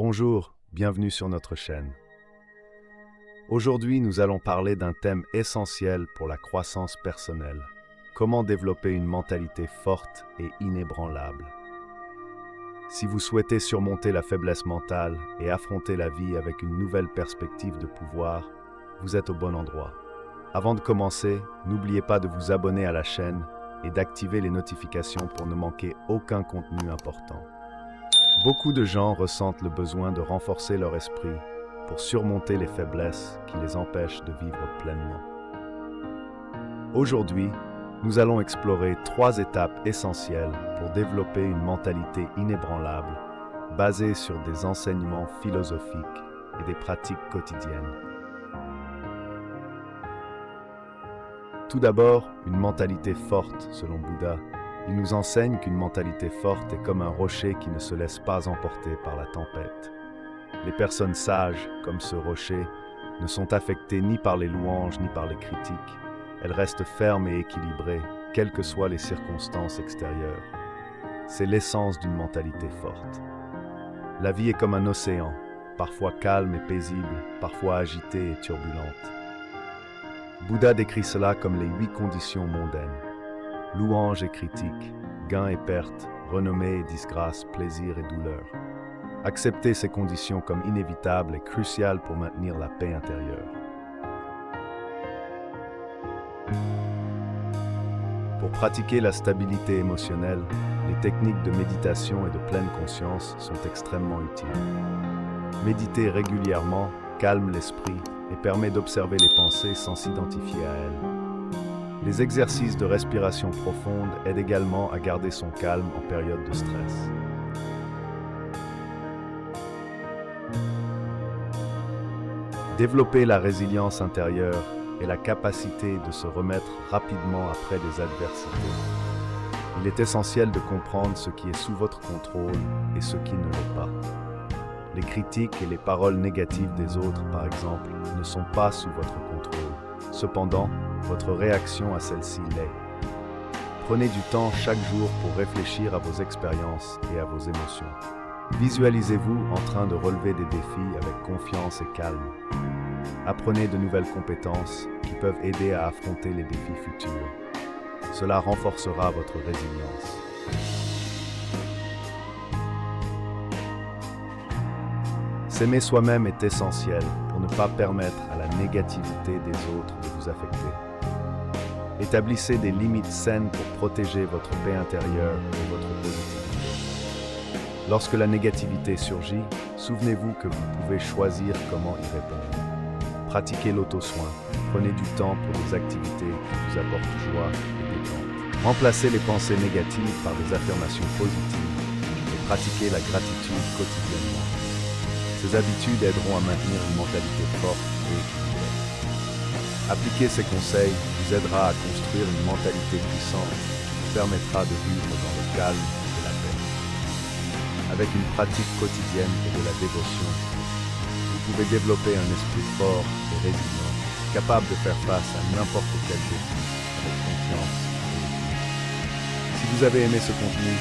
Bonjour, bienvenue sur notre chaîne. Aujourd'hui, nous allons parler d'un thème essentiel pour la croissance personnelle. Comment développer une mentalité forte et inébranlable. Si vous souhaitez surmonter la faiblesse mentale et affronter la vie avec une nouvelle perspective de pouvoir, vous êtes au bon endroit. Avant de commencer, n'oubliez pas de vous abonner à la chaîne et d'activer les notifications pour ne manquer aucun contenu important. Beaucoup de gens ressentent le besoin de renforcer leur esprit pour surmonter les faiblesses qui les empêchent de vivre pleinement. Aujourd'hui, nous allons explorer 3 étapes essentielles pour développer une mentalité inébranlable basée sur des enseignements philosophiques et des pratiques quotidiennes. Tout d'abord, une mentalité forte, selon Bouddha. Il nous enseigne qu'une mentalité forte est comme un rocher qui ne se laisse pas emporter par la tempête. Les personnes sages, comme ce rocher, ne sont affectées ni par les louanges ni par les critiques. Elles restent fermes et équilibrées, quelles que soient les circonstances extérieures. C'est l'essence d'une mentalité forte. La vie est comme un océan, parfois calme et paisible, parfois agitée et turbulente. Bouddha décrit cela comme les 8 conditions mondaines. Louange et critique, gain et perte, renommée et disgrâce, plaisir et douleur. Accepter ces conditions comme inévitables est crucial pour maintenir la paix intérieure. Pour pratiquer la stabilité émotionnelle, les techniques de méditation et de pleine conscience sont extrêmement utiles. Méditer régulièrement calme l'esprit et permet d'observer les pensées sans s'identifier à elles. Les exercices de respiration profonde aident également à garder son calme en période de stress. Développer la résilience intérieure et la capacité de se remettre rapidement après des adversités. Il est essentiel de comprendre ce qui est sous votre contrôle et ce qui ne l'est pas. Les critiques et les paroles négatives des autres, par exemple, ne sont pas sous votre contrôle. Cependant, votre réaction à celle-ci l'est. Prenez du temps chaque jour pour réfléchir à vos expériences et à vos émotions. Visualisez-vous en train de relever des défis avec confiance et calme. Apprenez de nouvelles compétences qui peuvent aider à affronter les défis futurs. Cela renforcera votre résilience. S'aimer soi-même est essentiel pour ne pas permettre à la négativité des autres de vous affecter. Établissez des limites saines pour protéger votre paix intérieure et votre positivité. Lorsque la négativité surgit, souvenez-vous que vous pouvez choisir comment y répondre. Pratiquez l'auto-soin, prenez du temps pour des activités qui vous apportent joie et détente. Remplacez les pensées négatives par des affirmations positives et pratiquez la gratitude quotidiennement. Ces habitudes aideront à maintenir une mentalité forte et équilibrée. Appliquer ces conseils vous aidera à construire une mentalité puissante qui vous permettra de vivre dans le calme et la paix. Avec une pratique quotidienne et de la dévotion, vous pouvez développer un esprit fort et résilient, capable de faire face à n'importe quel défi avec confiance et équilibre. Si vous avez aimé ce contenu,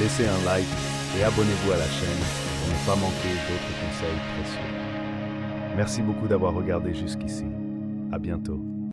laissez un like et abonnez-vous à la chaîne pour ne pas manquer d'autres conseils précieux. Merci beaucoup d'avoir regardé jusqu'ici. À bientôt.